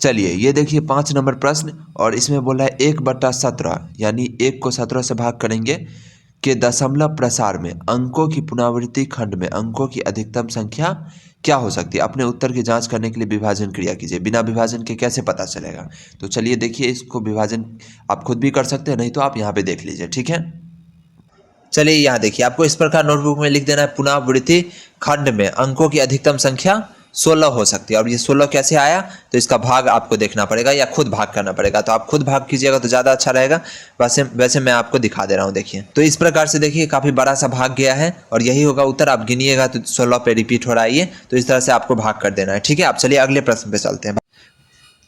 चलिए ये देखिए 5 नंबर प्रश्न, और इसमें बोला है 1/17 यानी 1 को 17 से भाग करेंगे के दशमलव प्रसार में अंकों की पुनरावृत्ति खंड में अंकों की अधिकतम संख्या क्या हो सकती है। अपने उत्तर की जांच करने के लिए विभाजन क्रिया कीजिए। बिना विभाजन के कैसे पता चलेगा। तो चलिए देखिए, इसको विभाजन आप खुद भी कर सकते हैं, नहीं तो आप यहाँ पे देख लीजिए, ठीक है। चलिए यहाँ देखिए, आपको इस प्रकार नोटबुक में लिख देना है, पुनरावृत्ति खंड में अंकों की अधिकतम संख्या 16 हो सकती है। और ये 16 कैसे आया, तो इसका भाग आपको देखना पड़ेगा या खुद भाग करना पड़ेगा। तो आप खुद भाग कीजिएगा तो ज़्यादा अच्छा रहेगा। वैसे मैं आपको दिखा दे रहा हूँ, देखिए। तो इस प्रकार से देखिए काफ़ी बड़ा सा भाग गया है और यही होगा उत्तर। आप गिनिएगा तो 16 पे रिपीट हो रहा है ये, तो इस तरह से आपको भाग कर देना है, ठीक है। आप चलिए अगले प्रश्न पे चलते हैं।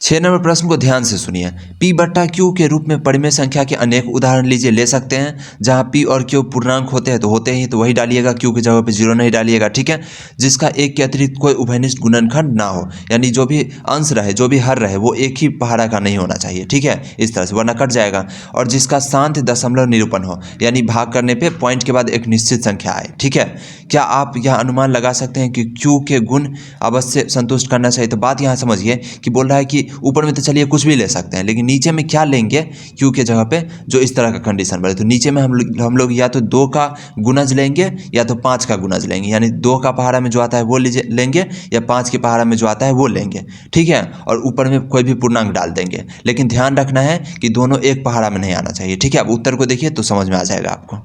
6 नंबर प्रश्न को ध्यान से सुनिए। P/Q के रूप में परिमेय संख्या के अनेक उदाहरण लीजिए, ले सकते हैं। जहां P और Q पूर्णांक होते हैं तो होते ही, तो वही डालिएगा, Q की जगह पे 0 नहीं डालिएगा, ठीक है। जिसका एक के अतिरिक्त कोई उभयनिष्ठ गुणनखंड ना हो, यानी जो भी अंश रहे, जो भी हर रहे, वो एक ही पहाड़ा का नहीं होना चाहिए, ठीक है, इस तरह से, वरना कट जाएगा। और जिसका शांत दशमलव निरूपण हो, यानी भाग करने पर पॉइंट के बाद एक निश्चित संख्या आए, ठीक है। क्या आप यह अनुमान लगा सकते हैं कि Q के गुण अवश्य संतुष्ट करना चाहिए। तो बात यहाँ समझिए कि बोल रहा है कि ऊपर में तो चलिए कुछ भी ले सकते हैं, लेकिन नीचे में क्या लेंगे Q के जगह पे, जो इस तरह का कंडीशन बने। तो नीचे में हम लोग या तो 2 का गुणज लेंगे या तो 5 का गुणज लेंगे, यानी 2 का पहाड़ा में जो आता है वो लेंगे या 5 के पहाड़ा में जो आता है वो लेंगे, ठीक है। और ऊपर में कोई भी पूर्णांक डाल देंगे, लेकिन ध्यान रखना है कि दोनों एक पहाड़ा में नहीं आना चाहिए, ठीक है। अब उत्तर को देखिए तो समझ में आ जाएगा आपको।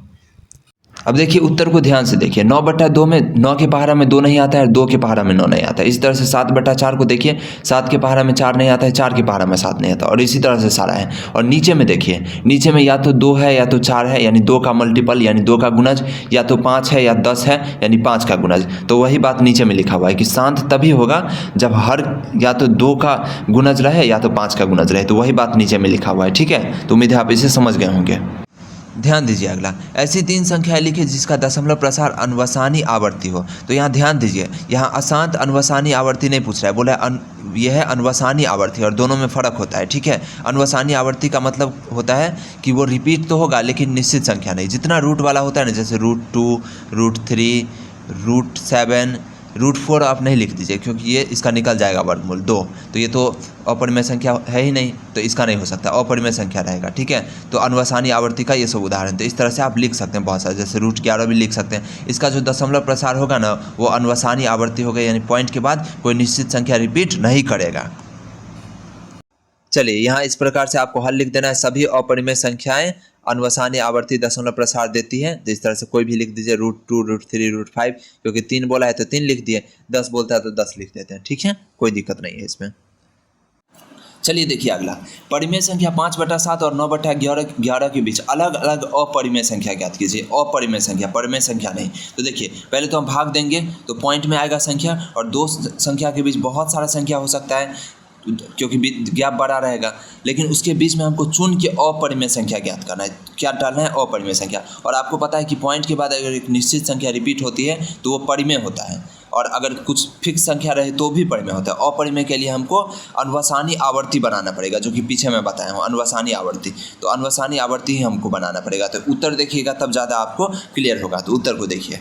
अब देखिए उत्तर को ध्यान से देखिए। 9/2 में 9 के पहाड़ा में 2 नहीं आता है, 2 के पहाड़ा में 9 नहीं आता है। इसी तरह से 7/4 को देखिए, 7 के पहाड़ा में 4 नहीं आता है, 4 के पहाड़ा में 7 नहीं आता, और इसी तरह से सारा है। और नीचे में देखिए, नीचे में या तो 2 है या तो 4 है, यानी 2 का मल्टीपल यानी 2 का गुणज, या तो 5 है या 10 है, यानी 5 का गुणज। तो वही बात नीचे में लिखा हुआ है कि शांत तभी होगा जब हर या तो 2 का गुणज रहे या तो 5 का गुणज रहे। तो वही बात नीचे में लिखा हुआ है, ठीक है। तो उम्मीद है आप इसे समझ गए होंगे। ध्यान दीजिए अगला, ऐसी 3 संख्याएं लिखिए जिसका दशमलव प्रसार अनवसानी आवर्ती हो। तो यहाँ ध्यान दीजिए, यहाँ अशांत अनवसानी आवर्ती नहीं पूछ रहा है, बोला है यह है अनवसानी आवर्ती, और दोनों में फ़र्क होता है, ठीक है। अनवसानी आवर्ती का मतलब होता है कि वो रिपीट तो होगा लेकिन निश्चित संख्या नहीं। जितना रूट वाला होता है ना, जैसे √2, √3, √7, √4 आप नहीं लिख दीजिए, क्योंकि ये इसका निकल जाएगा वर्गमूल 2। तो ये तो अपरिमेय संख्या है ही नहीं, तो इसका नहीं हो सकता, अपरिमेय संख्या रहेगा, ठीक है। तो अनवसानी आवर्ती का ये सब उदाहरण। तो इस तरह से आप लिख सकते हैं बहुत सारे, जैसे √11 भी लिख सकते हैं। इसका जो दशमलव प्रसार होगा ना, वो अनवसानी आवर्ती होगा, यानी पॉइंट के बाद कोई निश्चित संख्या रिपीट नहीं करेगा। चलिए यहाँ इस प्रकार से आपको हल लिख देना है। सभी अपरिमेय संख्याएं अनवसानी आवर्ती दशमलव प्रसार देती है। तो इस तरह से कोई भी लिख दीजिए, √2, √3, √5, क्योंकि 3 बोला है तो 3 लिख दिए, 10 बोलता है तो 10 लिख देते हैं, ठीक है, कोई दिक्कत नहीं है इसमें। चलिए देखिए अगला, परिमेय संख्या 5/7 और 9/11 के बीच अलग अलग अपरिमेय संख्या ज्ञात कीजिए। अपरिमेय संख्या, परिमेय संख्या नहीं। तो देखिए पहले तो हम भाग देंगे तो पॉइंट में आएगा संख्या, और 2 संख्या के बीच बहुत सारा संख्या हो सकता है क्योंकि गैप बड़ा रहेगा, लेकिन उसके बीच में हमको चुन के अपरिमेय संख्या ज्ञात करना है। क्या डालना है? अपरिमेय संख्या। और आपको पता है कि पॉइंट के बाद अगर एक निश्चित संख्या रिपीट होती है तो वो परिमेय होता है, और अगर कुछ फिक्स संख्या रहे तो भी परिमेय होता है। अपरिमेय के लिए हमको अनवसानी आवर्ती बनाना पड़ेगा, जो कि पीछे मैं बताया हूँ, अनवसानी आवर्ती। तो अनवसानी आवर्ती ही हमको बनाना पड़ेगा। तो उत्तर देखिएगा तब ज़्यादा आपको क्लियर होगा। तो उत्तर को देखिए,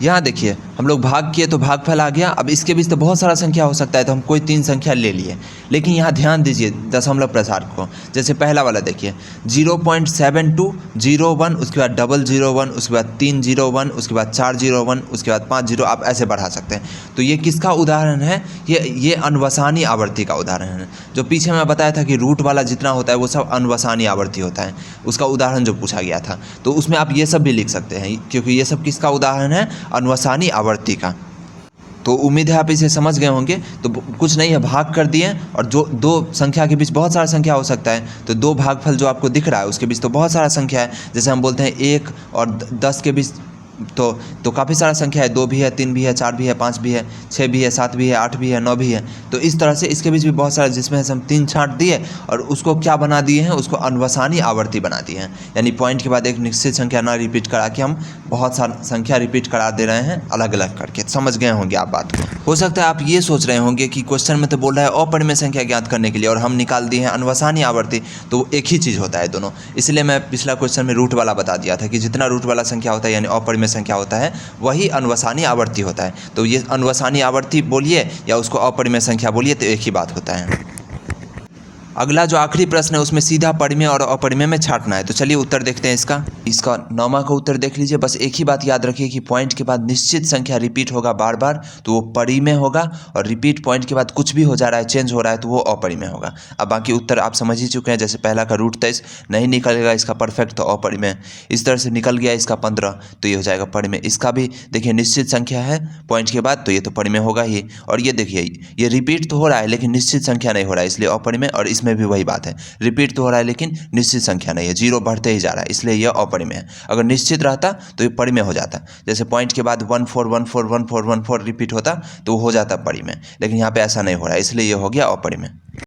यहाँ देखिए हम लोग भाग किए तो भागफल आ गया। अब इसके बीच तो बहुत सारा संख्या हो सकता है, तो हम कोई 3 संख्या ले लिए, लेकिन यहाँ ध्यान दीजिए दशमलव प्रसार को। जैसे पहला वाला देखिए 0.7201, उसके बाद 001, उसके बाद 301, उसके बाद 401, उसके बाद 50। आप ऐसे बढ़ा सकते हैं। तो ये किसका उदाहरण है? ये अनवसानी आवर्ती का उदाहरण है। जो पीछे मैं बताया था कि रूट वाला जितना होता है वो सब अनवसानी आवर्ती होता है, उसका उदाहरण जो पूछा गया था। तो उसमें आप ये सब भी लिख सकते हैं, क्योंकि ये सब किसका उदाहरण है? अनवसानी आवर्ती का। तो उम्मीद है आप इसे समझ गए होंगे। तो कुछ नहीं है, भाग कर दिए, और जो 2 संख्या के बीच बहुत सारा संख्या हो सकता है, तो 2 भागफल जो आपको दिख रहा है उसके बीच तो बहुत सारा संख्या है। जैसे हम बोलते हैं 1 और 10 के बीच तो काफ़ी सारा संख्या है, 2 भी है, 3 भी है, 4 भी है, 5 भी है, 6 भी है, 7 भी है, 8 भी है, 9 भी है। तो इस तरह से इसके बीच भी बहुत सारा, जिसमें से हम 3 छांट दिए और उसको क्या बना दिए हैं? उसको अनवसानी आवर्ती बना दिए हैं, यानी पॉइंट के बाद एक निश्चित संख्या ना रिपीट करा के हम बहुत सारा संख्या रिपीट करा दे रहे हैं अलग अलग करके। समझ गए होंगे आप बात को। हो सकता है आप ये सोच रहे होंगे कि क्वेश्चन में तो बोल रहा है अपरिमेय संख्या ज्ञात करने के लिए, और हम निकाल दिए हैं अनवसानी आवर्ती, तो एक ही चीज़ होता है दोनों। इसलिए मैं पिछला क्वेश्चन में रूट वाला बता दिया था कि जितना रूट वाला संख्या होता है यानी अपरिमेय संख्या होता है, वही अनवसानी आवर्ती होता है। तो ये अनवसानी आवर्ती बोलिए या उसको अपरिमेय संख्या बोलिए, तो एक ही बात होता है। अगला जो आखिरी प्रश्न है उसमें सीधा परिमेय और अपरिमेय में छांटना है। तो चलिए उत्तर देखते हैं इसका 9वां का उत्तर देख लीजिए। बस एक ही बात याद रखिए कि पॉइंट के बाद निश्चित संख्या रिपीट होगा बार बार तो वो परिमेय होगा, और रिपीट पॉइंट के बाद कुछ भी हो जा रहा है, चेंज हो रहा है, तो वो अपरिमेय होगा। अब बाकी उत्तर आप समझ ही चुके हैं। जैसे पहला का √23 नहीं निकलेगा, इसका परफेक्ट तो अपरिमेय। इस तरह से निकल गया इसका 15, तो ये हो जाएगा परिमेय। इसका भी देखिए निश्चित संख्या है पॉइंट के बाद, तो ये तो परिमेय होगा ही। और ये देखिए ये रिपीट तो हो रहा है लेकिन निश्चित संख्या नहीं हो रहा है, इसलिए अपरिमेय। और इसमें भी वही बात है, रिपीट तो हो रहा है लेकिन निश्चित संख्या नहीं है, 0 बढ़ते ही जा रहा है, इसलिए यह अपरिमेय है। अगर निश्चित रहता तो ये परिमेय हो जाता। जैसे पॉइंट के बाद 14141414 रिपीट होता तो हो जाता परिमेय, लेकिन यहाँ पे ऐसा नहीं हो रहा है, इसलिए यह हो गया अपरिमेय।